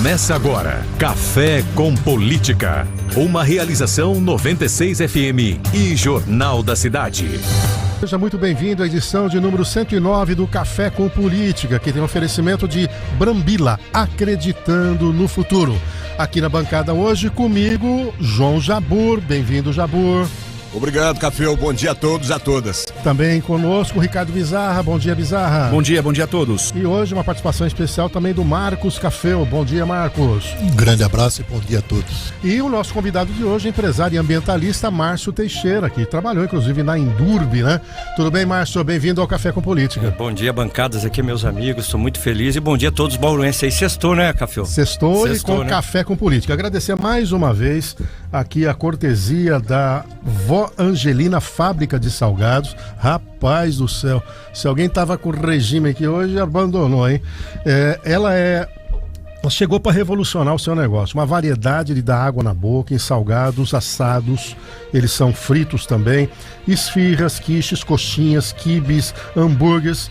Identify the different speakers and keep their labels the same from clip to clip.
Speaker 1: Começa agora, Café com Política. Uma realização 96 FM e Jornal da Cidade.
Speaker 2: Seja muito bem-vindo à edição de número 109 do Café com Política, que tem um oferecimento de Brambila, acreditando no futuro. Aqui na bancada hoje comigo, João Jabur. Bem-vindo, Jabur.
Speaker 3: Obrigado, Café. Bom dia a todos e a todas.
Speaker 2: Também conosco, Ricardo Bizarra. Bom dia, Bizarra.
Speaker 4: Bom dia a todos.
Speaker 2: E hoje uma participação especial também do Marcos Cafeu. Bom dia, Marcos.
Speaker 5: Um grande abraço e bom dia a todos.
Speaker 2: E o nosso convidado de hoje, empresário e ambientalista Márcio Teixeira, que trabalhou inclusive na Indurb, né? Tudo bem, Márcio? Bem-vindo ao Café com Política.
Speaker 6: Bom dia, bancadas aqui, meus amigos. Estou muito feliz e bom dia a todos os bauruenses aí. Sextou, né, Café?
Speaker 2: Sextou e com, né? Café com Política. Agradecer mais uma vez aqui a cortesia da Vó Angelina Fábrica de Salgados. Rapaz do céu, se alguém tava com regime aqui hoje, abandonou, hein? Ela chegou para revolucionar o seu negócio. Uma variedade de dar água na boca em salgados, assados, eles são fritos também, esfirras, quiches, coxinhas, quibes, hambúrgueres.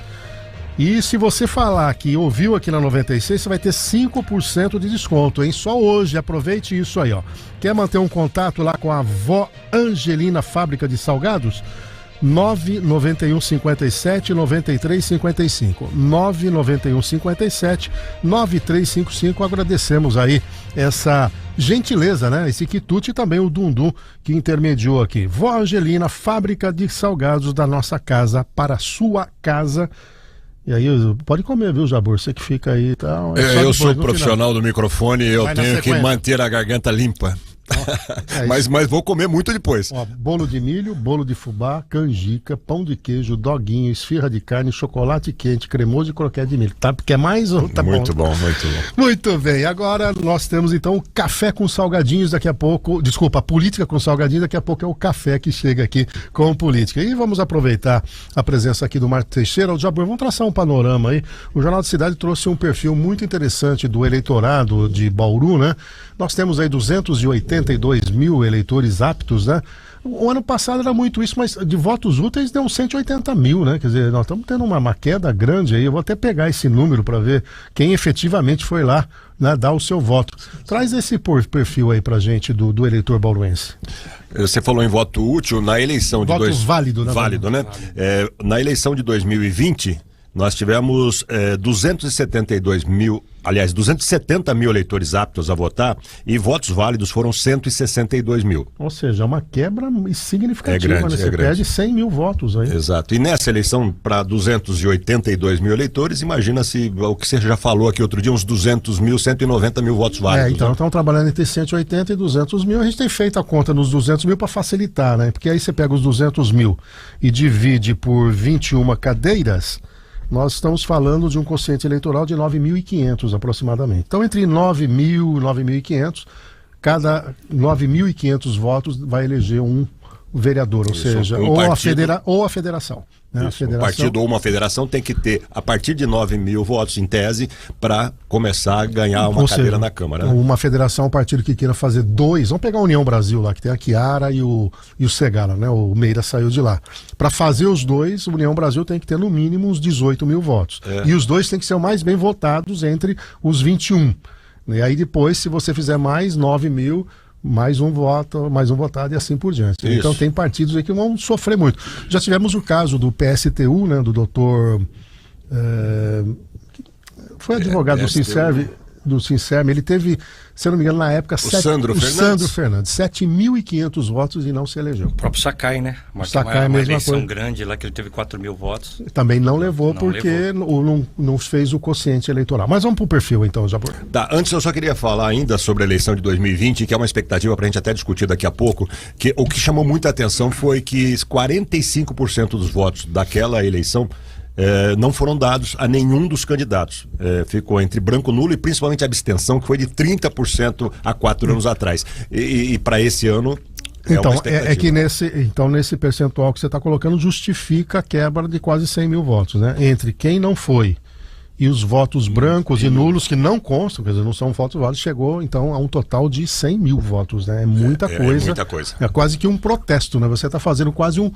Speaker 2: E se você falar que ouviu aqui na 96, você vai ter 5% de desconto, hein? Só hoje, aproveite isso aí, ó. Quer manter um contato lá com a Vó Angelina Fábrica de Salgados? 991 57 93 55 991 57 9355. Agradecemos aí essa gentileza, né? Esse quitute e também o Dundum que intermediou aqui. Vó Angelina, Fábrica de Salgados da nossa casa para a sua casa. E aí, pode comer, viu, Jabur? Você que fica aí e tal.
Speaker 3: Eu sou profissional do microfone e eu tenho que manter a garganta limpa. Mas vou comer muito depois.
Speaker 2: Ó, bolo de milho, bolo de fubá, canjica, pão de queijo, doguinho, esfirra de carne, chocolate quente, cremoso e croquete de milho. Tá? Quer mais ou tá
Speaker 3: muito
Speaker 2: bom?
Speaker 3: Muito bom.
Speaker 2: Muito bem, agora nós temos então o café com salgadinhos daqui a pouco. Desculpa, a política com salgadinhos, daqui a pouco é o café que chega aqui com política. E vamos aproveitar a presença aqui do Marcos Teixeira. O Jabur, vamos traçar um panorama aí. O Jornal da Cidade trouxe um perfil muito interessante do eleitorado de Bauru, né? Nós temos aí 282 mil eleitores aptos, né? O ano passado era muito isso, mas de votos úteis deu uns 180 mil, né? Quer dizer, nós estamos tendo uma queda grande aí. Eu vou até pegar esse número para ver quem efetivamente foi lá, né, dar o seu voto. Traz esse perfil aí pra gente do eleitor bauruense.
Speaker 3: Você falou em voto útil na eleição de...
Speaker 2: Voto válido, né?
Speaker 3: Válido, né? Na eleição de 2020... Nós tivemos 270 mil eleitores aptos a votar e votos válidos foram 162 mil.
Speaker 2: Ou seja, uma quebra significativa, né? Você perde 100 mil votos aí.
Speaker 3: Exato. E nessa eleição, para 282 mil eleitores, imagina-se o que você já falou aqui outro dia, uns 200 mil, 190 mil votos válidos.
Speaker 2: Então, estamos trabalhando entre 180 e 200 mil. A gente tem feito a conta nos 200 mil para facilitar, né? Porque aí você pega os 200 mil e divide por 21 cadeiras. Nós estamos falando de um quociente eleitoral de 9.500 aproximadamente. Então, entre 9.000 e 9.500, cada 9.500 votos vai eleger um vereador, ou seja, ou a federação. Né?
Speaker 3: Um partido ou uma federação tem que ter, a partir de 9 mil votos em tese, para começar a ganhar uma cadeira na Câmara. Né?
Speaker 2: Uma federação, um partido que queira fazer dois, vamos pegar a União Brasil lá, que tem a Chiara e o Segala, né? O Meira saiu de lá. Para fazer os dois, a União Brasil tem que ter no mínimo uns 18 mil votos. E os dois têm que ser os mais bem votados entre os 21. E aí depois, se você fizer mais 9 mil... mais um votado e assim por diante. Isso. Então tem partidos aí que vão sofrer muito. Já tivemos o caso do PSTU, né, do doutor... foi advogado do Sincerve, ele teve, se eu não me engano, na época...
Speaker 3: Sandro
Speaker 2: Fernandes, 7.500 votos e não se elegeu.
Speaker 6: O próprio Sakai, né? Uma eleição grande lá que ele teve 4 mil votos.
Speaker 2: Também não levou porque não fez o quociente eleitoral. Mas vamos pro perfil então, Jabur.
Speaker 3: Tá, antes eu só queria falar ainda sobre a eleição de 2020, que é uma expectativa pra gente até discutir daqui a pouco, que o que chamou muita atenção foi que 45% dos votos daquela eleição não foram dados a nenhum dos candidatos. Ficou entre branco, nulo e principalmente a abstenção, que foi de 30% há 4 anos atrás. E para esse ano...
Speaker 2: Então, que nesse percentual que você está colocando justifica a quebra de quase 100 mil votos, né? Entre quem não foi e os votos brancos e nulos que não constam, quer dizer, não são votos válidos, chegou então a um total de 100 mil votos, né? É muita coisa.
Speaker 3: É muita coisa.
Speaker 2: É quase que um protesto, né? Você está fazendo quase um...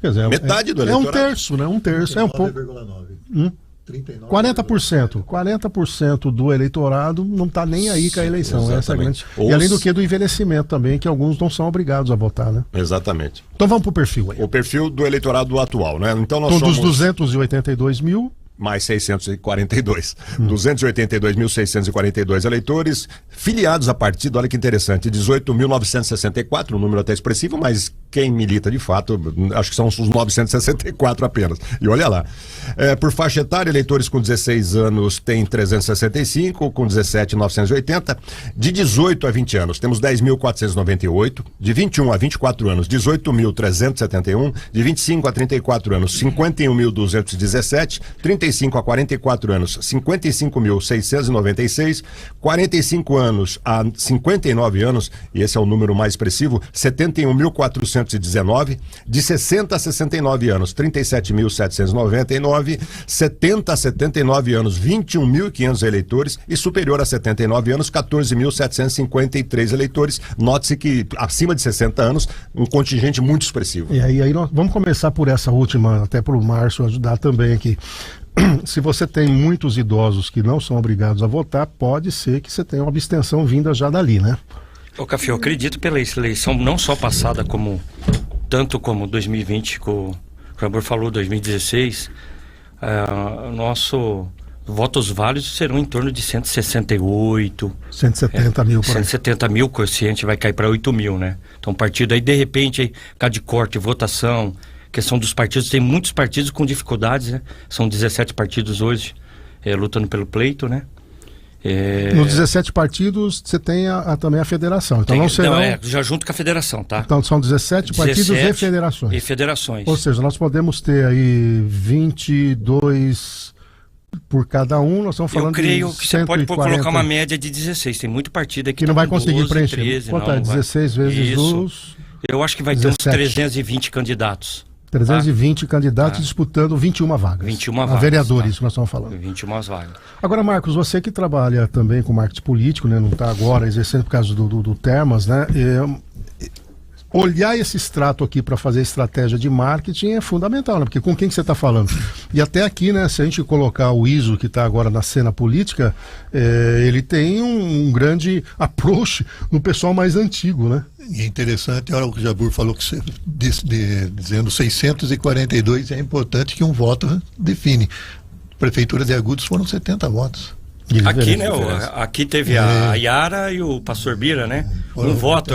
Speaker 2: Quer dizer,
Speaker 3: metade do eleitorado.
Speaker 2: É um terço, né? Um terço.
Speaker 5: 9,9.
Speaker 2: 40% do eleitorado não está nem aí com a eleição. Essa é a grande... E além do que do envelhecimento também, que alguns não são obrigados a votar, né?
Speaker 3: Exatamente.
Speaker 2: Então vamos para o perfil aí.
Speaker 3: O perfil do eleitorado atual, né? Então nós
Speaker 2: dos
Speaker 3: somos...
Speaker 2: 282 mil...
Speaker 3: mais 642. 282.642 eleitores filiados a partido, olha que interessante, 18.964, um número até expressivo, mas quem milita de fato, acho que são os 964 apenas. E olha lá. Por faixa etária, eleitores com 16 anos tem 365, com 17, 980. De 18 a 20 anos, temos 10.498. De 21 a 24 anos, 18.371. De 25 a 34 anos, 51.217. 35 a 44 anos, 55.696, 45 anos a 59 anos, e esse é o número mais expressivo, 71.419, de 60 a 69 anos, 37.799, 70 a 79 anos, 21.500 eleitores, e superior a 79 anos, 14.753 eleitores. Note-se que acima de 60 anos, um contingente muito expressivo.
Speaker 2: E aí nós vamos começar por essa última, até para o Márcio ajudar também aqui. Se você tem muitos idosos que não são obrigados a votar, pode ser que você tenha uma abstenção vinda já dali, né?
Speaker 6: Ô Café, eu acredito pela eleição não só passada, tanto como 2020, que o Jabor falou, 2016, nosso votos válidos serão em torno de 168.
Speaker 2: 170 mil.
Speaker 6: 170 mil, o quociente vai cair para 8 mil, né? Então, o partido aí, de repente, aí, cada de corte, votação... questão dos partidos, tem muitos partidos com dificuldades, né? São 17 partidos hoje lutando pelo pleito, né?
Speaker 2: Nos 17 partidos você tem também a federação, então não serão...
Speaker 6: já junto com a federação, tá?
Speaker 2: Então são 17 partidos e federações.
Speaker 6: E federações.
Speaker 2: Ou seja, nós podemos ter aí 22 por cada um, nós estamos falando de 140.
Speaker 6: Eu creio que você pode colocar uma média de 16, tem muito partido aqui
Speaker 2: que não vai conseguir
Speaker 6: 12,
Speaker 2: preencher.
Speaker 6: 13,
Speaker 2: quanto é? 16 vezes os...
Speaker 6: Eu acho que vai
Speaker 2: 17.
Speaker 6: ter uns 320 candidatos.
Speaker 2: 320 candidatos disputando 21 vagas.
Speaker 6: 21 vagas.
Speaker 2: Vereadores, isso que nós estamos falando.
Speaker 6: 21 vagas.
Speaker 2: Agora, Marcos, você que trabalha também com marketing político, né? Não está agora exercendo por causa do Termas, né? Olhar esse extrato aqui para fazer estratégia de marketing é fundamental, né? Porque com quem que você está falando? E até aqui, né? Se a gente colocar o ISO, que está agora na cena política, ele tem um grande approach no pessoal mais antigo, né?
Speaker 5: E é interessante, a hora que o Jabur falou que dizendo 642, é importante que um voto define. Prefeitura de Agudos foram 70 votos.
Speaker 6: Aqui, né? Aqui teve a Yara e o Pastor Bira, né? Um voto,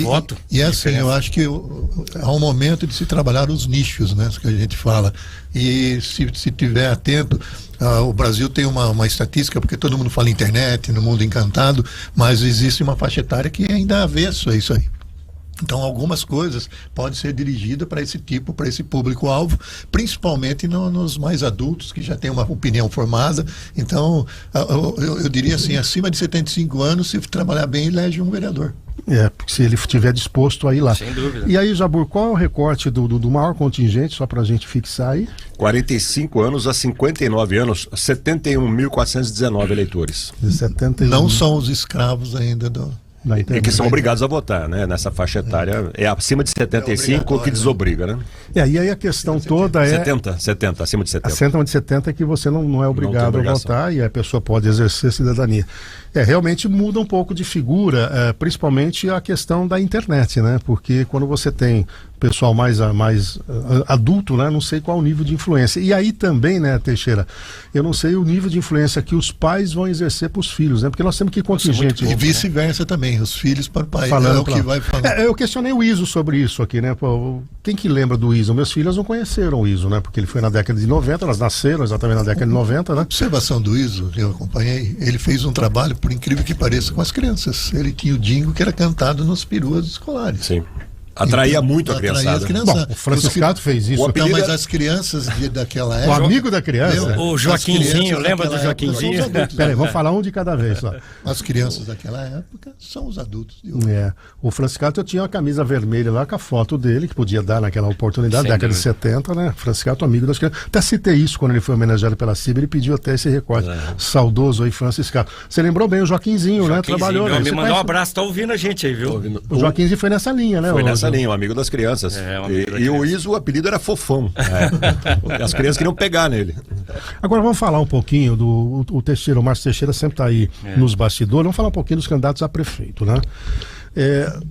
Speaker 6: voto.
Speaker 5: E assim, eu acho que há um momento de se trabalhar os nichos, né? Que a gente fala. E se tiver atento, o Brasil tem uma estatística, porque todo mundo fala internet, no mundo encantado, mas existe uma faixa etária que ainda é avesso a isso aí. Então, algumas coisas podem ser dirigidas para esse público-alvo, principalmente nos mais adultos, que já têm uma opinião formada. Então, eu diria assim, acima de 75 anos, se trabalhar bem, elege um vereador.
Speaker 2: Porque se ele estiver disposto a ir lá.
Speaker 6: Sem dúvida.
Speaker 2: E aí, Jabur, qual é o recorte do maior contingente, só para a gente fixar aí?
Speaker 3: 45 anos a 59 anos, 71.419 eleitores.
Speaker 2: 71.
Speaker 5: Não são os escravos ainda
Speaker 3: E que são obrigados a votar, né? Nessa faixa etária. É acima de 75 que desobriga, né?
Speaker 2: E aí a questão toda é...
Speaker 3: 70, acima de 70.
Speaker 2: Acima de 70 é que você não é obrigado a votar e a pessoa pode exercer cidadania. Realmente muda um pouco de figura, principalmente a questão da internet, né? Porque quando você tem pessoal mais adulto, né? Não sei qual o nível de influência. E aí também, né, Teixeira, eu não sei o nível de influência que os pais vão exercer para os filhos, né? Porque nós temos que contingente...
Speaker 5: E vice-versa também, os filhos para o pai.
Speaker 2: Falando,
Speaker 5: que vai falar.
Speaker 2: Eu questionei o ISO sobre isso aqui, né? Quem que lembra do ISO? Meus filhos não conheceram o ISO, né? Porque ele foi na década de 90, elas nasceram exatamente na década de 90, né?
Speaker 5: A observação do ISO, eu acompanhei, ele fez um trabalho, por incrível que pareça, com as crianças. Ele tinha o dingo que era cantado nas peruas escolares.
Speaker 3: Sim. Atraía muito a criançada.
Speaker 2: Bom, o Franciscato fez isso.
Speaker 5: Não, mas as crianças daquela época...
Speaker 2: O amigo da criança.
Speaker 6: O Joaquinzinho, lembra do Joaquinzinho?
Speaker 2: Peraí, vamos falar um de cada vez só.
Speaker 5: As crianças daquela época são os adultos.
Speaker 2: O Franciscato, eu tinha uma camisa vermelha lá com a foto dele, que podia dar naquela oportunidade, década de 70, né? Franciscato, amigo das crianças. Até citei isso quando ele foi homenageado pela CIB, ele pediu até esse recorte. Saudoso aí, Franciscato. Você lembrou bem o Joaquinzinho, né? Trabalhou, né?
Speaker 6: Me mandou um abraço, tá ouvindo a gente aí, viu?
Speaker 2: O Joaquinzinho foi nessa linha, né?
Speaker 3: Foi nessa Marcelinho, amigo das crianças. E o Iso, o apelido era Fofão. As crianças queriam pegar nele.
Speaker 2: Agora vamos falar um pouquinho do o Teixeira, o Márcio Teixeira sempre está aí nos bastidores, vamos falar um pouquinho dos candidatos a prefeito, né?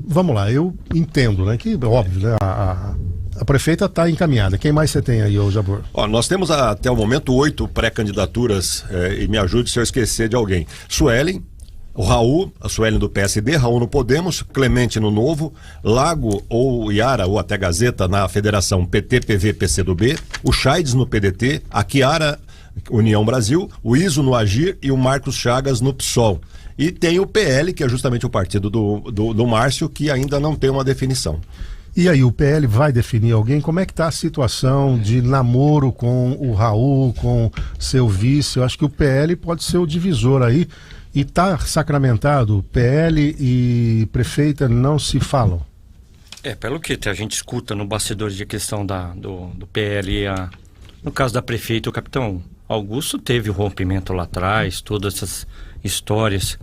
Speaker 2: Vamos lá, eu entendo, né, que óbvio, né, a prefeita está encaminhada. Quem mais você tem aí, ô Jabor?
Speaker 3: Nós temos até o momento 8 pré-candidaturas, e me ajude se eu esquecer de alguém. Suelen, o Raul, a Suelen do PSD, Raul no Podemos, Clemente no Novo, Lago ou Iara, ou até Gazeta na Federação PT, PV, PCdoB, o Chaides no PDT, a Chiara, União Brasil, o Iso no Agir e o Marcos Chagas no PSOL. E tem o PL, que é justamente o partido do Márcio, que ainda não tem uma definição.
Speaker 2: E aí, o PL vai definir alguém? Como é que está a situação de namoro com o Raul, com seu vice? Eu acho que o PL pode ser o divisor aí. E está sacramentado, PL e prefeita não se falam?
Speaker 6: Pelo que a gente escuta no bastidor de questão do PL, no caso da prefeita, o capitão Augusto teve o rompimento lá atrás, todas essas histórias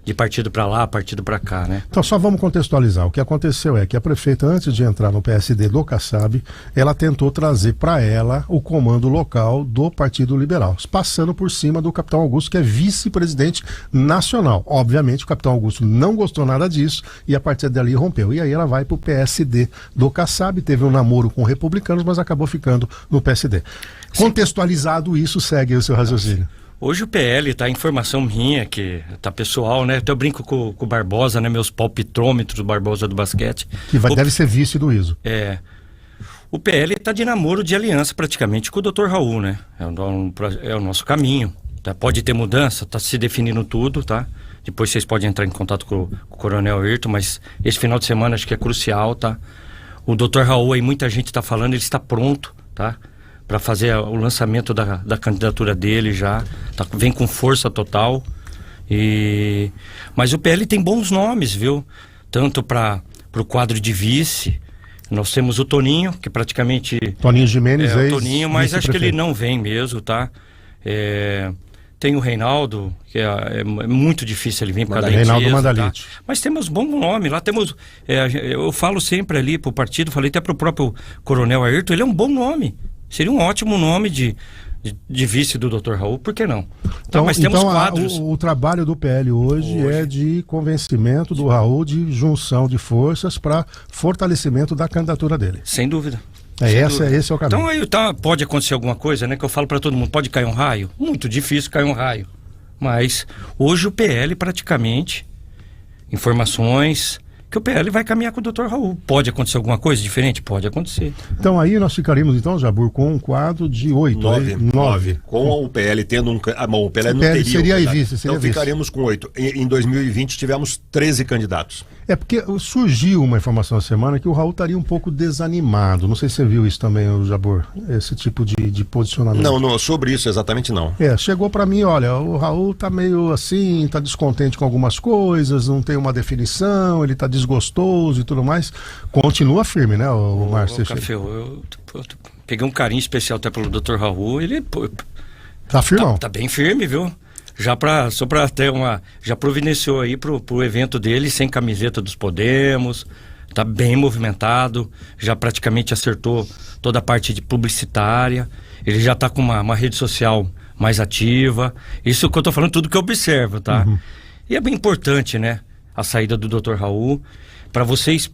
Speaker 6: de partido para lá, partido para cá, né?
Speaker 2: Então só vamos contextualizar. O que aconteceu é que a prefeita, antes de entrar no PSD do Kassab, ela tentou trazer para ela o comando local do Partido Liberal, passando por cima do capitão Augusto, que é vice-presidente nacional. Obviamente o capitão Augusto não gostou nada disso e a partir dali rompeu. E aí ela vai para o PSD do Kassab, teve um namoro com republicanos, mas acabou ficando no PSD. Contextualizado isso, segue o seu raciocínio.
Speaker 6: Hoje o PL, tá, informação minha, que tá pessoal, né? Até eu brinco com o Barbosa, né? Meus palpitômetros, Barbosa do basquete.
Speaker 2: Que deve ser vice do Iso.
Speaker 6: O PL tá de namoro, de aliança praticamente com o Dr. Raul, né? É o nosso caminho. Tá? Pode ter mudança, tá se definindo tudo, tá? Depois vocês podem entrar em contato com o Coronel Ayrton, mas esse final de semana acho que é crucial, tá? O Dr. Raul aí, muita gente tá falando, ele está pronto, tá? Para fazer o lançamento da candidatura dele já, vem com força total. Mas o PL tem bons nomes, viu? Tanto para o quadro de vice, nós temos o Toninho, que praticamente...
Speaker 2: Toninho Gimenez,
Speaker 6: o Toninho, mas acho que ele não vem mesmo, tá? Tem o Reinaldo, que é muito difícil ele vir para a
Speaker 2: Reinaldo Mandalite.
Speaker 6: Tá? Mas temos bom nome, lá temos... eu falo sempre ali pro partido, falei até pro próprio Coronel Ayrton, ele é um bom nome. Seria um ótimo nome de vice do Dr. Raul, por que não?
Speaker 2: Então,
Speaker 6: mas temos quadros.
Speaker 2: O trabalho do PL hoje é de convencimento do Raul, de junção de forças para fortalecimento da candidatura dele.
Speaker 6: Sem dúvida.
Speaker 2: Esse é o caminho.
Speaker 6: Então aí pode acontecer alguma coisa, né? Que eu falo para todo mundo, pode cair um raio? Muito difícil cair um raio. Mas hoje o PL praticamente, informações... que o PL vai caminhar com o Dr. Raul. Pode acontecer alguma coisa diferente? Pode acontecer.
Speaker 2: Então aí nós ficaríamos, então, Jabur, com um quadro de 8.
Speaker 3: 9. Com o PL tendo um... o PL não teria
Speaker 2: seria aí vice.
Speaker 3: Então ficaríamos com 8. Em 2020 tivemos 13 candidatos.
Speaker 2: É porque surgiu uma informação na semana que o Raul estaria um pouco desanimado. Não sei se você viu isso também, Jabur, esse tipo de posicionamento.
Speaker 3: Não, sobre isso exatamente não.
Speaker 2: Chegou para mim, olha, o Raul tá meio assim, tá descontente com algumas coisas, não tem uma definição, ele tá desgostoso e tudo mais. Continua firme, né, o Márcio?
Speaker 6: Café, eu peguei um carinho especial até pelo Dr. Raul, ele...
Speaker 2: Tá firmão?
Speaker 6: Tá bem firme, viu? Só para ter já providenciou aí pro evento dele sem camiseta dos Podemos, tá bem movimentado, já praticamente acertou toda a parte de publicitária, ele já tá com uma rede social mais ativa, isso que eu tô falando, tudo que eu observo, tá? Uhum. E é bem importante, né, a saída do Dr. Raul, para vocês,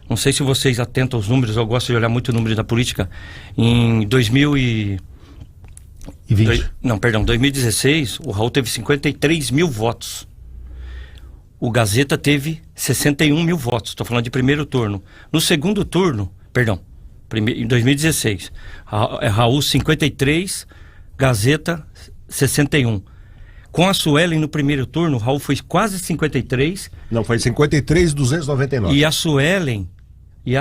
Speaker 6: não sei se vocês atentam aos números, eu gosto de olhar muito o número da política, em 2016, o Raul teve 53 mil votos. O Gazeta teve 61 mil votos. Estou falando de primeiro turno. No segundo turno, em 2016, Raul 53, Gazeta 61. Com a Suelen no primeiro turno, o Raul foi quase 53.
Speaker 3: Não, foi 53,299.
Speaker 6: E a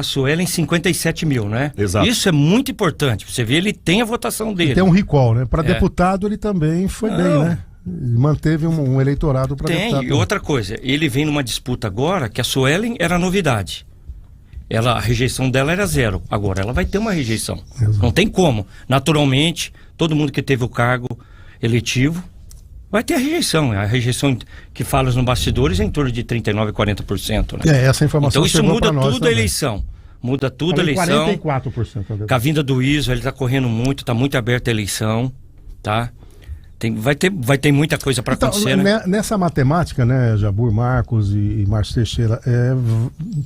Speaker 6: Suelen 57 mil, né?
Speaker 3: Exato.
Speaker 6: Isso é muito importante. Você vê, ele tem a votação dele.
Speaker 2: Tem um recall, né? Para deputado ele também foi bem, né? Ele manteve um eleitorado para deputado.
Speaker 6: Tem, e outra coisa, ele vem numa disputa agora que a Suelen era novidade. A rejeição dela era 0. Agora ela vai ter uma rejeição. Exato. Não tem como. Naturalmente, todo mundo que teve o cargo eletivo vai ter a rejeição. A rejeição que fala no bastidores é em torno de 39%, 40%. Né?
Speaker 2: Essa informação
Speaker 6: então isso muda tudo
Speaker 2: também.
Speaker 6: A eleição. Muda tudo a eleição.
Speaker 2: 44%.
Speaker 6: Com a vinda do ISO, ele está correndo muito, está muito aberta a eleição, tá? Vai ter muita coisa para acontecer, né?
Speaker 2: Nessa matemática, né, Jabur, Marcos e Márcio Teixeira,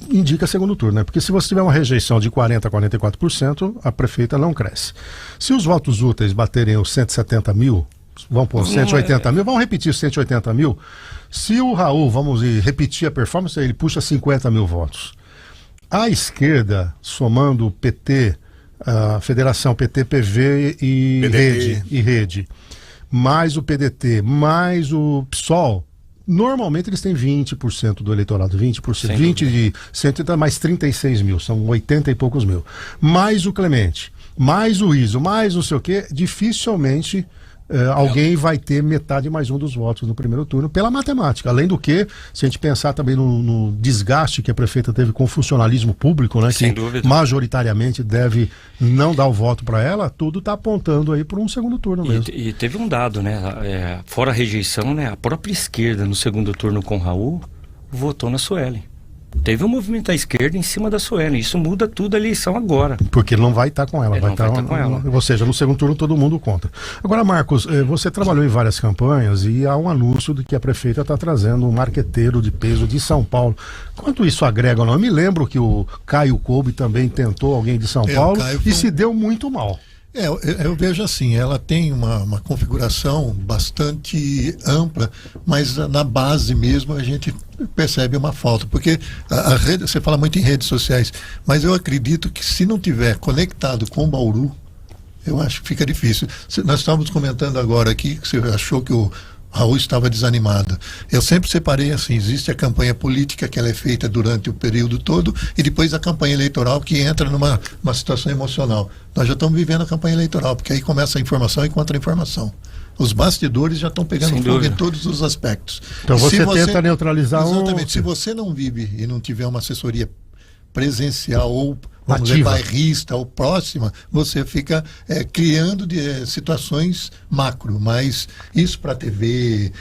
Speaker 2: indica segundo turno, né? Porque se você tiver uma rejeição de 40% a 44%, a prefeita não cresce. Se os votos úteis baterem os 170 mil, vão por 180 mil, vamos repetir os 180 mil. Se o Raul, vamos repetir a performance, ele puxa 50 mil votos. A esquerda, somando o PT, a Federação PT, PV e Rede, mais o PDT, mais o PSOL, normalmente eles têm 20% do eleitorado, 20%, 20 de 180, mais 36 mil, são 80 e poucos mil. Mais o Clemente, mais o ISO, mais não sei o quê, dificilmente alguém vai ter metade mais um dos votos no primeiro turno, pela matemática. Além do que, se a gente pensar também no desgaste que a prefeita teve com o funcionalismo público, né,
Speaker 6: sem
Speaker 2: que
Speaker 6: dúvida,
Speaker 2: majoritariamente deve não dar o voto para ela, tudo está apontando aí para um segundo turno mesmo.
Speaker 6: E teve um dado, né? Fora a rejeição, né? A própria esquerda no segundo turno com Raul votou na Sueli. Teve um movimento da esquerda em cima da Sueli. Isso muda tudo a eleição agora.
Speaker 2: Porque ele não vai estar com ela.
Speaker 6: Ele vai estar com ela.
Speaker 2: Ou seja, no segundo turno todo mundo conta. Agora, Marcos, você trabalhou em várias campanhas e há um anúncio de que a prefeita está trazendo um marqueteiro de peso de São Paulo. Quanto isso agrega ou não? Eu me lembro que o Caio Coube também tentou alguém de São Paulo e se deu muito mal.
Speaker 5: Eu vejo assim, ela tem uma configuração bastante ampla, mas na base mesmo a gente percebe uma falta, porque a rede, você fala muito em redes sociais, mas eu acredito que se não tiver conectado com o Bauru, eu acho que fica difícil. Nós estávamos comentando agora aqui que você achou que o Raul estava desanimado. Eu sempre separei assim, existe a campanha política que ela é feita durante o período todo e depois a campanha eleitoral que entra numa situação emocional. Nós já estamos vivendo a campanha eleitoral, porque aí começa a informação e contra-informação. Os bastidores já estão pegando fogo em todos os aspectos.
Speaker 2: Então você tenta neutralizar
Speaker 5: exatamente, se você não vive e não tiver uma assessoria presencial ou vamos dizer, bairrista ou próxima, você fica criando situações macro, mas isso para TV,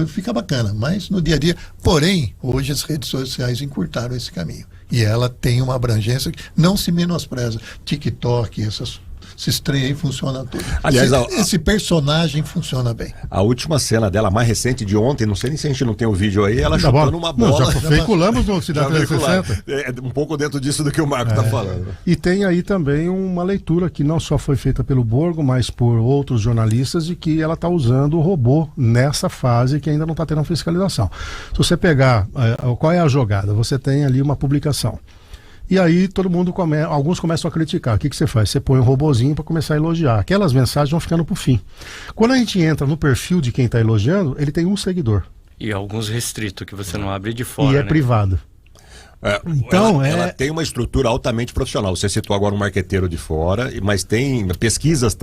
Speaker 5: fica bacana, mas no dia a dia, porém, hoje as redes sociais encurtaram esse caminho, e ela tem uma abrangência que não se menospreza. TikTok, esses trem aí funcionam tudo.
Speaker 3: Aliás,
Speaker 5: esse personagem funciona bem.
Speaker 3: A última cena dela, mais recente de ontem, não sei nem se a gente não tem o vídeo aí, ela chutando uma bola.
Speaker 2: Já veiculamos no Cidade 360.
Speaker 3: É um pouco dentro disso do que o Marco está falando.
Speaker 2: E tem aí também uma leitura que não só foi feita pelo Borgo, mas por outros jornalistas, de que ela está usando o robô nessa fase que ainda não está tendo fiscalização. Se você pegar, qual é a jogada? Você tem ali uma publicação. E aí todo mundo alguns começam a criticar. O que você faz? Você põe um robozinho para começar a elogiar. Aquelas mensagens vão ficando pro fim. Quando a gente entra no perfil de quem está elogiando, ele tem um seguidor.
Speaker 6: E alguns restritos que você não abre de fora.
Speaker 2: E é privado.
Speaker 3: Então, ela tem uma estrutura altamente profissional. Você citou agora um marqueteiro de fora, mas tem pesquisas,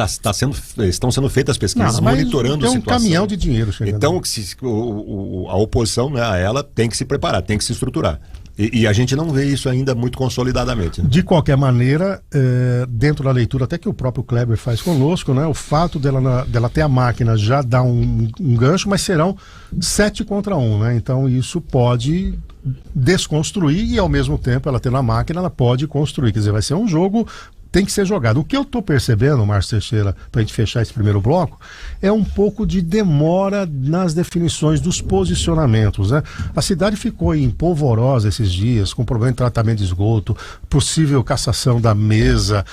Speaker 3: estão sendo feitas pesquisas monitorando a situação.
Speaker 2: Tem um caminhão de dinheiro chegando.
Speaker 3: Então, a oposição, né, a ela tem que se preparar, tem que se estruturar. E a gente não vê isso ainda muito consolidadamente. Né?
Speaker 2: De qualquer maneira, dentro da leitura, até que o próprio Kleber faz conosco, né, o fato dela ter a máquina já dá um gancho, mas serão 7 contra 1, né? Então isso pode desconstruir e ao mesmo tempo ela tendo a máquina, ela pode construir. Quer dizer, vai ser um jogo, tem que ser jogado. O que eu estou percebendo, Márcio Teixeira, para a gente fechar esse primeiro bloco, é um pouco de demora nas definições dos posicionamentos, né? A cidade ficou em polvorosa esses dias, com problema de tratamento de esgoto, possível cassação da mesa,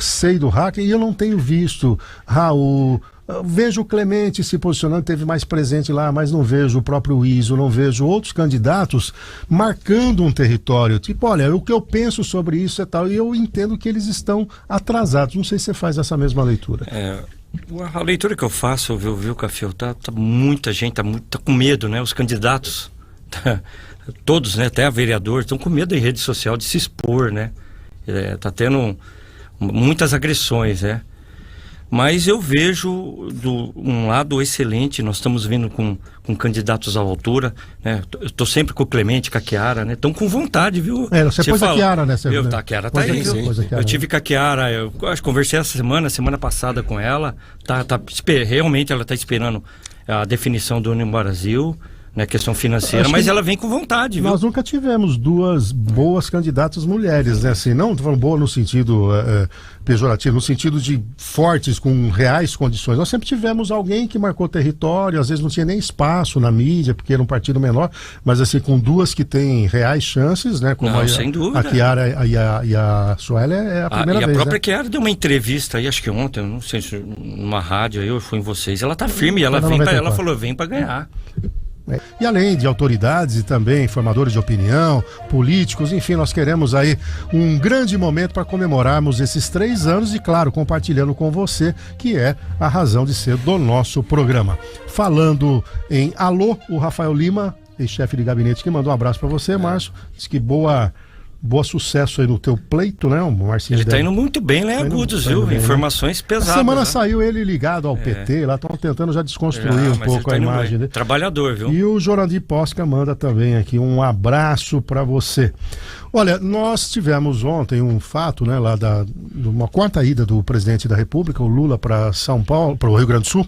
Speaker 2: sei do hacker, e eu não tenho visto Raul. Vejo o Clemente se posicionando, teve mais presente lá, mas não vejo o próprio ISO, não vejo outros candidatos marcando um território. Tipo, olha, o que eu penso sobre isso é tal, e eu entendo que eles estão atrasados. Não sei se você faz essa mesma leitura.
Speaker 6: A leitura que eu faço, viu, Café, tá muita gente, tá com medo, né? Os candidatos, todos, né? Até a vereador, estão com medo em rede social de se expor, né? Tá tendo muitas agressões, né? Mas eu vejo um lado excelente. Nós estamos vindo com candidatos à altura, né? Eu estou sempre com o Clemente, com a Chiara, né? Estão com vontade, viu?
Speaker 2: Você pôs a Chiara, né?
Speaker 6: A Chiara tá aí. Eu tive com a Chiara, eu acho que conversei essa semana passada com ela. Realmente ela está esperando a definição do União Brasil. né, questão financeira,
Speaker 2: Acho
Speaker 6: mas
Speaker 2: que
Speaker 6: ela vem com vontade, viu?
Speaker 2: nós nunca tivemos duas boas candidatas mulheres, né? Assim, não tô falando boa no sentido pejorativo, no sentido de fortes, com reais condições. Nós sempre tivemos alguém que marcou território, às vezes não tinha nem espaço na mídia, porque era um partido menor, mas assim, com duas que têm reais chances, né? Como
Speaker 6: Não, sem dúvida.
Speaker 2: a Chiara e a Sueli é a primeira
Speaker 6: e
Speaker 2: vez.
Speaker 6: a própria
Speaker 2: né?
Speaker 6: Chiara deu uma entrevista aí, acho que ontem, não sei se numa rádio aí, eu fui em vocês, ela tá firme, ela
Speaker 2: Tá na
Speaker 6: vem pra,
Speaker 2: 94.
Speaker 6: ela falou, vem pra ganhar.
Speaker 2: E além de autoridades e também formadores de opinião, políticos, enfim, nós queremos aí um grande momento para comemorarmos esses 3 anos e, claro, compartilhando com você, que é a razão de ser do nosso programa. Falando em alô, o Rafael Lima, ex-chefe de gabinete, que mandou um abraço para você, Márcio, diz que boa sucesso aí no teu pleito, né? O Marcinho
Speaker 6: Ele tá indo muito bem lá em Agudos, viu?
Speaker 2: bem, né?
Speaker 6: Informações pesadas.
Speaker 2: A semana
Speaker 6: né?
Speaker 2: saiu ele ligado ao PT, lá estão tentando já desconstruir um
Speaker 6: mas ele
Speaker 2: pouco
Speaker 6: tá
Speaker 2: a
Speaker 6: indo
Speaker 2: imagem
Speaker 6: bem.
Speaker 2: dele.
Speaker 6: Trabalhador, viu?
Speaker 2: E o Jorandir Posca manda também aqui um abraço para você. Olha, nós tivemos ontem um fato, né, lá de uma quarta ida do presidente da República, o Lula, para São Paulo, para o Rio Grande do Sul.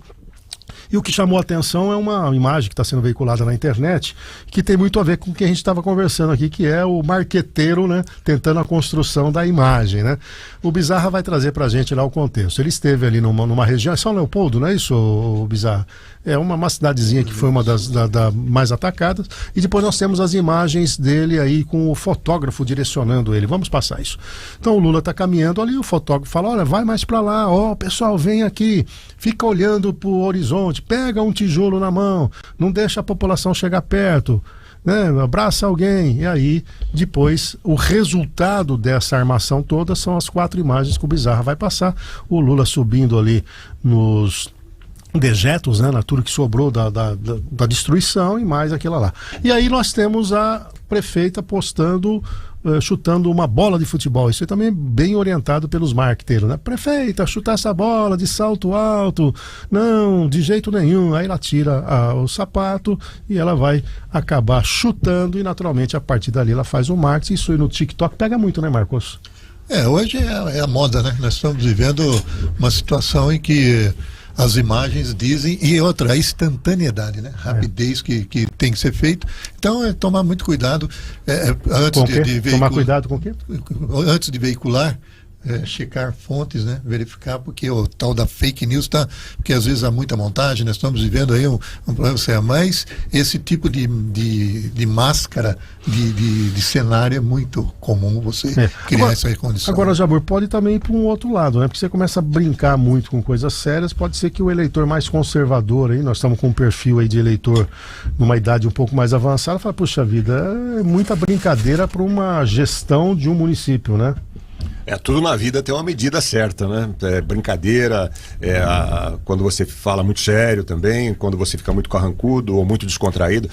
Speaker 2: E o que chamou a atenção é uma imagem que está sendo veiculada na internet, que tem muito a ver com o que a gente estava conversando aqui, que é o marqueteiro, né, tentando a construção da imagem, né? O Bizarra vai trazer para a gente lá o contexto. Ele esteve ali numa região, São Leopoldo, não é isso, o Bizarra? É uma cidadezinha que foi uma das mais atacadas, e depois nós temos as imagens dele aí com o fotógrafo direcionando ele. Vamos passar isso. Então o Lula está caminhando ali, o fotógrafo fala, olha, vai mais para lá, ó, pessoal, vem aqui, fica olhando para o horizonte, pega um tijolo na mão, não deixa a população chegar perto, né? Abraça alguém. E aí, depois, o resultado dessa armação toda são as 4 imagens que o Bizarra vai passar. O Lula subindo ali nos dejetos, né, na tudo que sobrou da destruição e mais aquilo lá. E aí nós temos a prefeita postando, chutando uma bola de futebol. Isso aí também é bem orientado pelos marqueteiros, né? Prefeita, chutar essa bola de salto alto, não, de jeito nenhum. Aí ela tira o sapato e ela vai acabar chutando e naturalmente a partir dali ela faz o marketing. Isso aí no TikTok pega muito, né, Marcos?
Speaker 5: Hoje é a moda, né? Nós estamos vivendo uma situação em que as imagens dizem, e outra, a instantaneidade, né? Rapidez que tem que ser feito. Então, tomar muito cuidado antes de veicular.
Speaker 2: Tomar cuidado com o quê?
Speaker 5: Antes de veicular, checar fontes, né? Verificar, porque o tal da fake news porque às vezes há muita montagem, nós estamos vivendo aí um problema sério, mas esse tipo de máscara de cenário é muito comum você criar essa condição.
Speaker 2: Agora, Jabur, pode também ir para um outro lado, né? Porque você começa a brincar muito com coisas sérias, pode ser que o eleitor mais conservador aí, nós estamos com um perfil aí de eleitor numa idade um pouco mais avançada, fala, puxa vida, é muita brincadeira para uma gestão de um município, né?
Speaker 3: Tudo na vida tem uma medida certa, né? Brincadeira, quando você fala muito sério também, quando você fica muito carrancudo ou muito descontraído,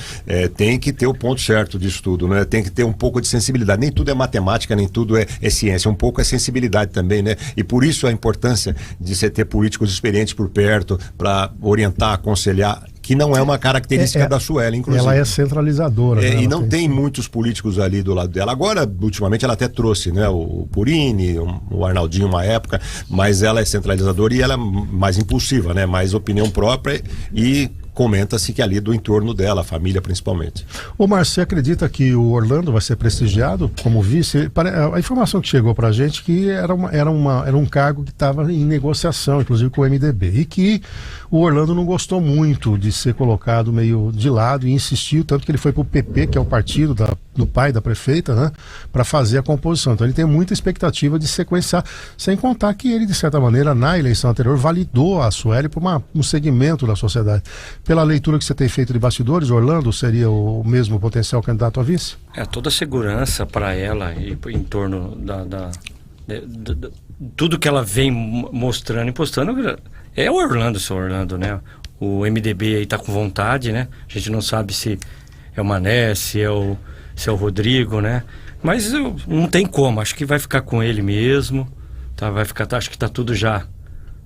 Speaker 3: tem que ter o ponto certo disso tudo, né? Tem que ter um pouco de sensibilidade. Nem tudo é matemática, nem tudo é ciência, um pouco é sensibilidade também, né? E por isso a importância de você ter políticos experientes por perto para orientar, aconselhar, que não é uma característica da Sueli, inclusive.
Speaker 2: Ela é centralizadora. Né?
Speaker 3: E não tem muitos políticos ali do lado dela. Agora, ultimamente, ela até trouxe, né, o Purini, o Arnaldinho uma época, mas ela é centralizadora e ela é mais impulsiva, né? Mais opinião própria e comenta-se que ali do entorno dela, a família principalmente.
Speaker 2: Ô Marcio, acredita que o Orlando vai ser prestigiado como vice? A informação que chegou pra gente que era um cargo que estava em negociação, inclusive com o MDB, e que o Orlando não gostou muito de ser colocado meio de lado e insistiu, tanto que ele foi pro PP, que é o partido do pai da prefeita, né, para fazer a composição. Então ele tem muita expectativa de sequenciar, sem contar que ele, de certa maneira, na eleição anterior, validou a Sueli por um segmento da sociedade. Pela leitura que você tem feito de bastidores, Orlando seria o mesmo potencial candidato a vice?
Speaker 6: Toda a segurança para ela e em torno tudo que ela vem mostrando e postando é o Orlando, seu Orlando, né? O MDB aí tá com vontade, né? A gente não sabe se é o Mané, se é o Rodrigo, né? Mas não tem como, acho que vai ficar com ele mesmo, tá? Vai ficar, acho que tá tudo já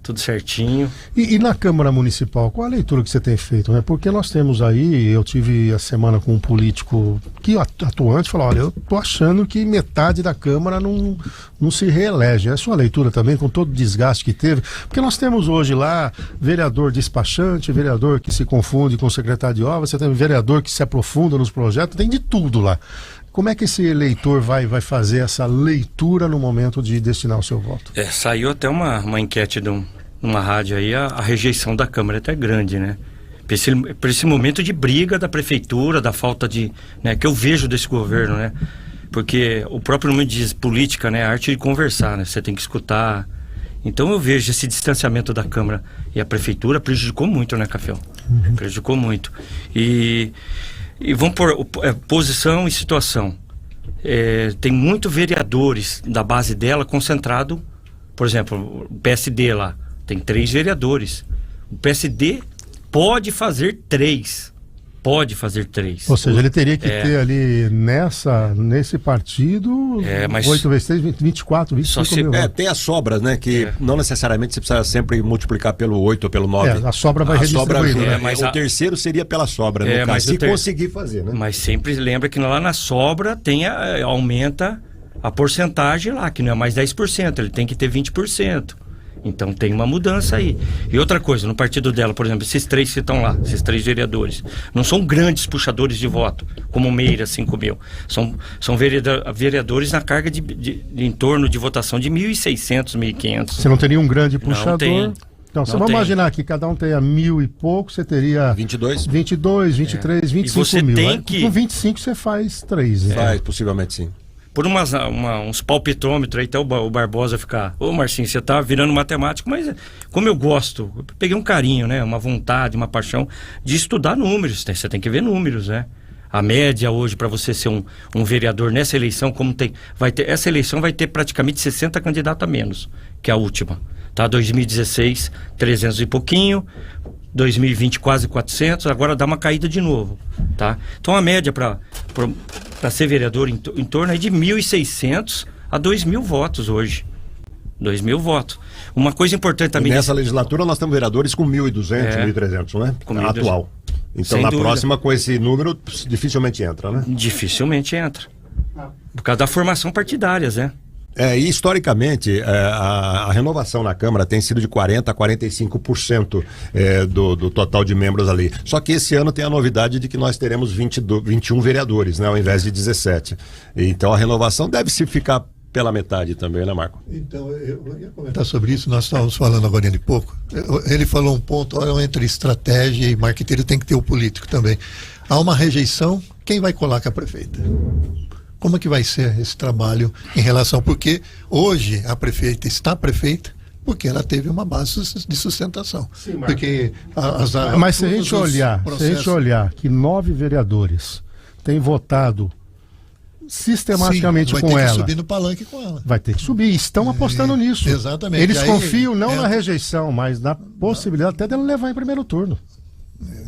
Speaker 6: tudo certinho.
Speaker 2: E na Câmara Municipal, qual a leitura que você tem feito, né? Porque nós temos aí, eu tive a semana com um político que atuante, falou, olha, eu tô achando que metade da Câmara não se reelege. É a sua leitura também, com todo o desgaste que teve? Porque nós temos hoje lá vereador despachante, vereador que se confunde com o secretário de obras, você tem vereador que se aprofunda nos projetos, tem de tudo lá. Como é que esse eleitor vai fazer essa leitura no momento de destinar o seu voto?
Speaker 6: Saiu até uma enquete numa rádio aí, a rejeição da Câmara é até grande, né? Por esse momento de briga da prefeitura, da falta de... né, que eu vejo desse governo, né? Porque o próprio nome diz política, né? A arte de conversar, né? Você tem que escutar. Então eu vejo esse distanciamento da Câmara e a prefeitura prejudicou muito, né, Café? Prejudicou muito. E vamos por posição e situação. Tem muitos vereadores da base dela concentrado. Por exemplo, o PSD lá tem 3 vereadores. O PSD pode fazer 3. Pode fazer 3.
Speaker 2: Ou seja, ele teria que ter ali nesse partido 8 vezes 3, 24, 25 mil.
Speaker 3: Tem as sobras, né? Que não necessariamente você precisa sempre multiplicar pelo 8 ou pelo 9.
Speaker 2: A sobra vai redistribuindo.
Speaker 3: O terceiro seria pela sobra, no caso, se conseguir fazer, né?
Speaker 6: Mas sempre lembra que lá na sobra aumenta a porcentagem lá, que não é mais 10%, ele tem que ter 20%. Então tem uma mudança aí. E outra coisa, no partido dela, por exemplo, esses 3 que estão lá, esses 3 vereadores, não são grandes puxadores de voto, como Meira, 5 mil. São vereadores na carga de em torno de votação de 1.600, 1.500.
Speaker 2: Você não teria um grande puxador?
Speaker 6: Não tem.
Speaker 2: Então, você vai imaginar que cada um tenha 1.000 e pouco, você teria 22, 23, 25
Speaker 6: e você
Speaker 2: mil.
Speaker 6: Tem que...
Speaker 2: Com 25 você faz 3. Né?
Speaker 3: Faz, possivelmente sim.
Speaker 6: Por uns palpitômetros aí, até o Barbosa ficar... Ô Marcinho, você tá virando matemático, mas como eu gosto, eu peguei um carinho, né? Uma vontade, uma paixão de estudar números. Você tem que ver números, né? A média hoje, para você ser um vereador nessa eleição, essa eleição vai ter praticamente 60 candidatos a menos que a última. Tá? 2016, 300 e pouquinho... 2020 quase 400, agora dá uma caída de novo, tá? Então a média para ser vereador em torno aí de 1.600 a 2.000 votos hoje. 2.000 votos. Uma coisa importante também...
Speaker 3: E nessa legislatura nós temos vereadores com 1.200, 1.300, né?
Speaker 6: Com
Speaker 3: atual. Então na próxima com esse número dificilmente entra, né?
Speaker 6: Dificilmente entra. Por causa da formação partidárias, né?
Speaker 3: E historicamente, a renovação na Câmara tem sido de 40% a 45% do total de membros ali. Só que esse ano tem a novidade de que nós teremos 21 vereadores, né, ao invés de 17. Então a renovação deve se ficar pela metade também, né, Marco?
Speaker 5: Então, eu ia comentar sobre isso, nós estávamos falando agora de pouco. Ele falou um ponto, entre estratégia e marqueteiro tem que ter o político também. Há uma rejeição, quem vai colar com a prefeita? Como é que vai ser esse trabalho em relação... Porque hoje a prefeita está prefeita porque ela teve uma base de sustentação. Sim, porque
Speaker 2: mas se a gente olhar que 9 vereadores têm votado sistematicamente com ela... Vai ter que
Speaker 5: subir no palanque com ela.
Speaker 2: Vai ter que subir. Estão apostando nisso.
Speaker 5: Exatamente.
Speaker 2: Eles confiam não na rejeição, mas na possibilidade até dela levar em primeiro turno.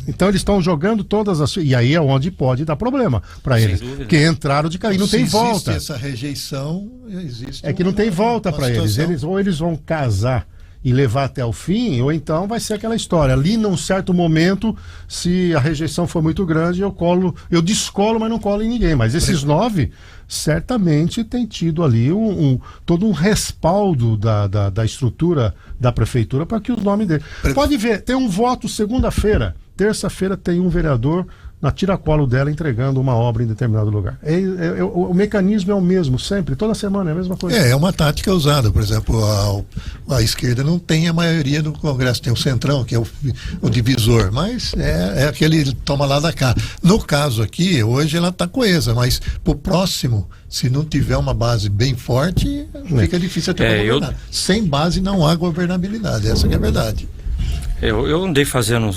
Speaker 2: Então eles estão jogando todas as... E aí é onde pode dar problema para eles. Dúvida. Porque entraram de cair, não tem volta.
Speaker 5: Essa rejeição, existe...
Speaker 2: É que não tem volta para eles. Ou eles vão casar e levar até o fim, ou então vai ser aquela história. Ali, num certo momento, se a rejeição for muito grande, eu descolo, mas não colo em ninguém. Mas esses 9, certamente, tem tido ali todo um respaldo da estrutura da prefeitura para que o nome dele... Pode ver, tem um voto segunda-feira, terça-feira tem um vereador na tiracolo dela entregando uma obra em determinado lugar. O mecanismo é o mesmo, sempre, toda semana é a mesma coisa.
Speaker 5: É uma tática usada, por exemplo, a esquerda não tem a maioria do Congresso, tem o Centrão, que é o divisor, mas é aquele toma lá da cá. No caso aqui, hoje ela está coesa, mas pro próximo, se não tiver uma base bem forte, fica difícil até governar. Sem base não há governabilidade, essa que é a verdade.
Speaker 6: Eu andei fazendo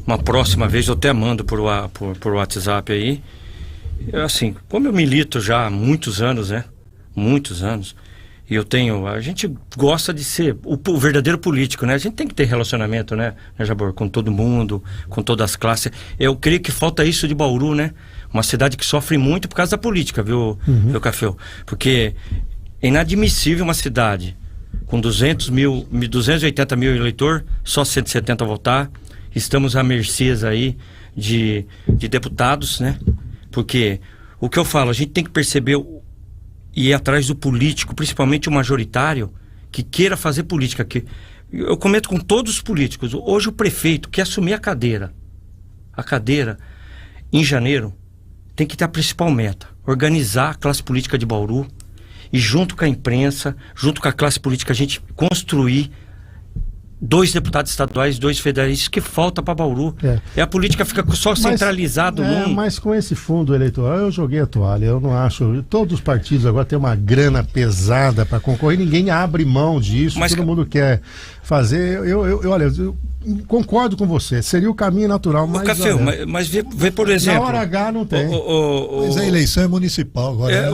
Speaker 6: uma próxima vez, eu até mando por WhatsApp aí. Assim, como eu milito já há muitos anos, né? Muitos anos. E a gente gosta de ser o verdadeiro político, né? A gente tem que ter relacionamento, né, Jabor? Com todo mundo, com todas as classes. Eu creio que falta isso de Bauru, né? Uma cidade que sofre muito por causa da política, viu, Café? Porque é inadmissível uma cidade com 280 mil eleitor, só 170 votar. Estamos à mercê aí de deputados, né? Porque o que eu falo, a gente tem que perceber e ir atrás do político, principalmente o majoritário, que queira fazer política. Que eu comento com todos os políticos. Hoje o prefeito quer assumir a cadeira, em janeiro, tem que ter a principal meta: organizar a classe política de Bauru e, junto com a imprensa, junto com a classe política, a gente construir 2 deputados estaduais, 2 federalistas, que falta para Bauru. A política fica só centralizado num...
Speaker 2: Mas com esse fundo eleitoral eu joguei a toalha. Eu não acho. Todos os partidos agora têm uma grana pesada para concorrer, ninguém abre mão disso, todo mundo quer fazer. Olha, eu concordo com você, seria o caminho natural, mas...
Speaker 6: Café, mas vê, por exemplo...
Speaker 2: Na hora H não tem.
Speaker 5: Mas a eleição é municipal agora.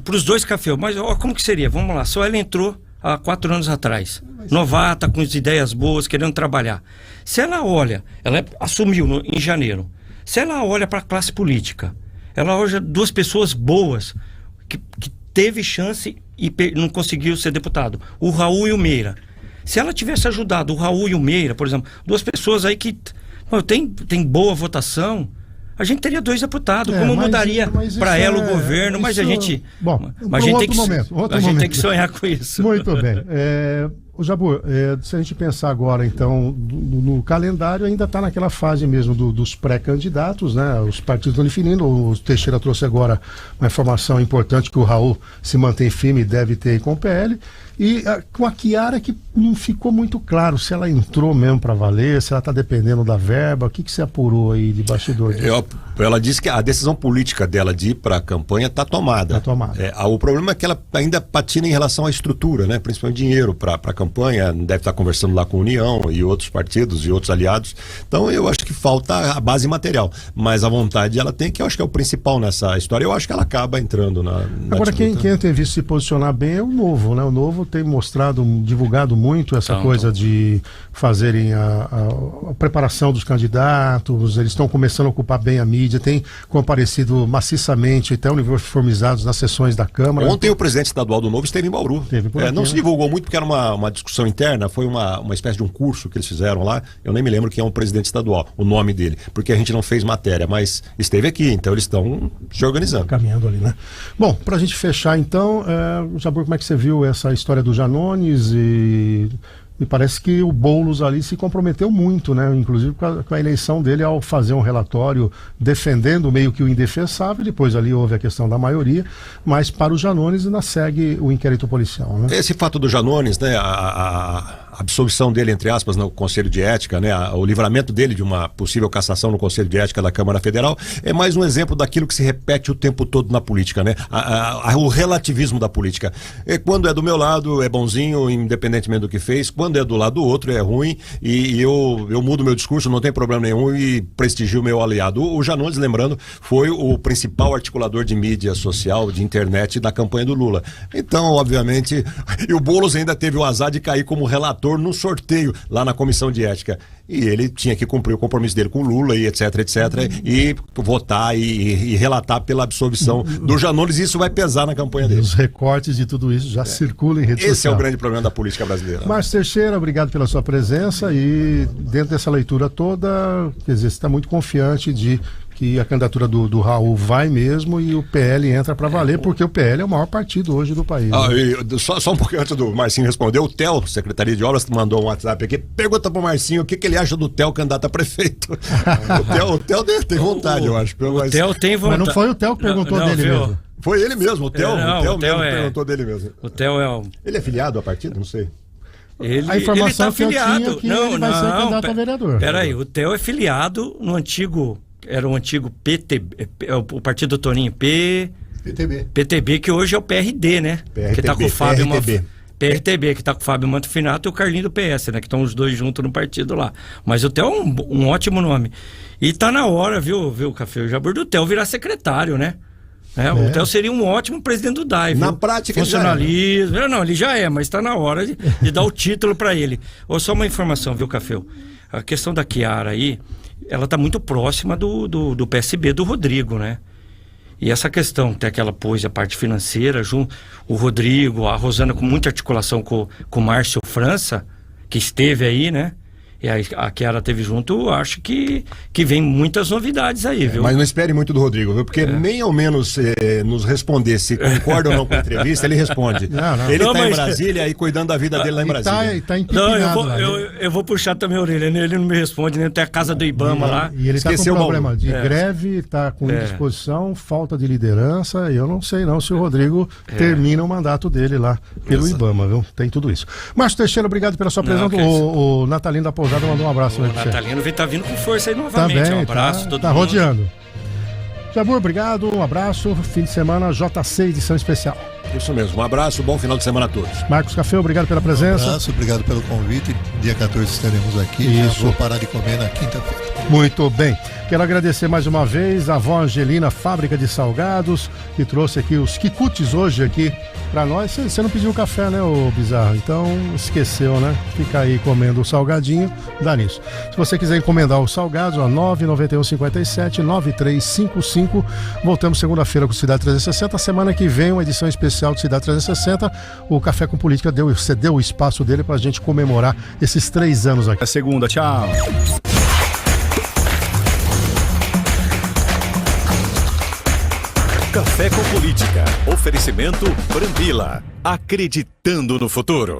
Speaker 6: Para os 2 Café, mas como que seria? Vamos lá, só ela entrou há 4 anos atrás, novata, com as ideias boas, querendo trabalhar. Se ela olha, ela assumiu em janeiro, se ela olha para a classe política, ela olha 2 pessoas boas, que teve chance e não conseguiu ser deputado, o Raul e o Meira. Se ela tivesse ajudado o Raul e o Meira, por exemplo, 2 pessoas aí que tem boa votação, a gente teria 2 deputados. Como mudaria para ela o governo? Mas a gente...
Speaker 2: Bom,
Speaker 6: mas a gente tem que sonhar com isso.
Speaker 2: Muito bem. O Jabur, se a gente pensar agora, então, no calendário, ainda está naquela fase mesmo dos pré-candidatos, né? Os partidos estão definindo. O Teixeira trouxe agora uma informação importante que o Raul se mantém firme e deve ter com o PL. E com a Chiara, que não ficou muito claro se ela entrou mesmo para valer, se ela está dependendo da verba. O que você apurou aí de bastidor disso?
Speaker 3: Ela disse que a decisão política dela de ir para a campanha está tomada. O problema é que ela ainda patina em relação à estrutura, né? Principalmente dinheiro para a campanha. Deve estar conversando lá com a União e outros partidos e outros aliados. Então eu acho que falta a base material. Mas a vontade ela tem, que eu acho que é o principal nessa história. Eu acho que ela acaba entrando na
Speaker 2: Agora, quem eu tenho visto se posicionar bem é o Novo, né? O Novo tem divulgado muito essa coisa de fazerem a preparação dos candidatos. Eles estão começando a ocupar bem a mídia, tem comparecido maciçamente, até uniformizados nas sessões da Câmara.
Speaker 3: Ontem o presidente estadual do Novo esteve em Bauru. Não se divulgou muito porque era uma discussão interna, foi uma espécie de um curso que eles fizeram lá. Eu nem me lembro quem é o presidente estadual, o nome dele, porque a gente não fez matéria, mas esteve aqui, então eles estão se organizando.
Speaker 2: Caminhando ali, né? Bom, pra gente fechar então, Jabur, como é que você viu essa história do Janones? E me parece que o Boulos ali se comprometeu muito, né? Inclusive com a eleição dele, ao fazer um relatório defendendo meio que o indefensável. Depois ali houve a questão da maioria, mas para o Janones ainda segue o inquérito policial, né?
Speaker 3: Esse fato do Janones, né, a absolvição dele, entre aspas, no Conselho de Ética, né, o livramento dele de uma possível cassação no Conselho de Ética da Câmara Federal, é mais um exemplo daquilo que se repete o tempo todo na política, né? O relativismo da política. Quando é do meu lado é bonzinho, independentemente do que fez. Quando é do lado do outro é ruim, e eu mudo meu discurso, não tem problema nenhum, e prestigio o meu aliado. O Janones, lembrando, foi o principal articulador de mídia social, de internet da campanha do Lula. Então, obviamente, e o Boulos ainda teve o azar de cair como relator no sorteio lá na Comissão de Ética. E ele tinha que cumprir o compromisso dele com o Lula e etc, e votar e relatar pela absolvição do Janones, e isso vai pesar na campanha dele.
Speaker 2: Os recortes de tudo isso já circulam em rede social.
Speaker 3: Esse é o grande problema da política brasileira.
Speaker 2: Márcio Teixeira, obrigado pela sua presença, e dentro dessa leitura toda, quer dizer, você está muito confiante de que a candidatura do Raul vai mesmo e o PL entra para valer, porque o PL é o maior partido hoje do país.
Speaker 3: Só um pouquinho antes do Marcinho responder, o Theo, Secretaria de Obras, mandou um WhatsApp aqui, pergunta pro Marcinho o que ele acha do Theo candidato a prefeito. O Theo tem vontade, eu acho.
Speaker 6: O Theo tem vontade.
Speaker 2: Mas não foi o Theo que perguntou dele mesmo.
Speaker 3: Foi ele mesmo, o Theo mesmo perguntou dele mesmo.
Speaker 6: O Theo é
Speaker 3: Ele é filiado a partido? Não sei.
Speaker 2: A informação que eu tinha que ele vai ser candidato a vereador.
Speaker 6: Peraí, o Theo é filiado no antigo... Era o antigo PTB, o partido do Toninho, PTB, que hoje é o PRD, né? Que tá com o Fábio PRTB, que tá com o Fábio Manfinato e o Carlinho do PS, né? Que estão os dois juntos no partido lá. Mas o Theo é um ótimo nome. E tá na hora, viu, Café? O Jabur do Theo virar secretário, né? O Theo seria um ótimo presidente do DAI.
Speaker 3: Na prática,
Speaker 6: funcionalismo. Não, ele já é, mas tá na hora de dar o título para ele. Só uma informação, viu, Café? A questão da Chiara aí, ela está muito próxima do PSB do Rodrigo, né? E essa questão, tem aquela a parte financeira, o Rodrigo, a Rosana com muita articulação com o Márcio França, que esteve aí, né? E a Chiara teve junto, eu acho que vem muitas novidades aí, viu?
Speaker 3: Mas não espere muito do Rodrigo, viu? Porque nem ao menos nos responder se concorda ou não com a entrevista, ele responde.
Speaker 2: Não.
Speaker 3: Ele está em Brasília e cuidando da vida dele lá em Brasília.
Speaker 2: Tá empinado lá,
Speaker 6: eu vou puxar também a orelha, ele não me responde, nem tem a casa do Ibama lá.
Speaker 2: E ele
Speaker 3: Esqueceu
Speaker 2: tá com
Speaker 3: o
Speaker 2: problema
Speaker 3: Bauru.
Speaker 2: de greve, tá com indisposição, falta de liderança, e eu não sei não se o Rodrigo termina o mandato dele lá pelo Ibama, viu? Tem tudo isso. Márcio Teixeira, obrigado pela sua presença. O Natalino da Pousada mandou um abraço aí pra você.
Speaker 6: Natalino tá vindo com força aí
Speaker 2: Tá
Speaker 6: novamente.
Speaker 2: bem,
Speaker 6: Um abraço, todo
Speaker 2: tá
Speaker 6: mundo.
Speaker 2: rodeando. Jabur, obrigado, um abraço, fim de semana JC edição especial.
Speaker 3: Isso mesmo, um abraço, bom final de semana a todos.
Speaker 2: Marcos Café, obrigado pela
Speaker 5: Um
Speaker 2: presença.
Speaker 5: abraço, obrigado pelo convite. Dia 14 estaremos aqui. Já
Speaker 2: Isso.
Speaker 5: vou parar de comer na quinta-feira.
Speaker 2: Muito bem. Quero agradecer mais uma vez a Vó Angelina, Fábrica de Salgados, que trouxe aqui os quicutes hoje aqui pra nós. Você não pediu café, né, ô Bizarro? Então esqueceu, né? Fica aí comendo o salgadinho, dá nisso. Se você quiser encomendar os salgados, ó, 99157-9355. Voltamos segunda-feira com Cidade 360. Semana que vem, uma edição especial de Cidade 360. O Café com Política cedeu o espaço dele pra gente comemorar esses 3 anos aqui.
Speaker 4: Até segunda, tchau.
Speaker 1: Café com Política. Oferecimento Brambila. Acreditando no futuro.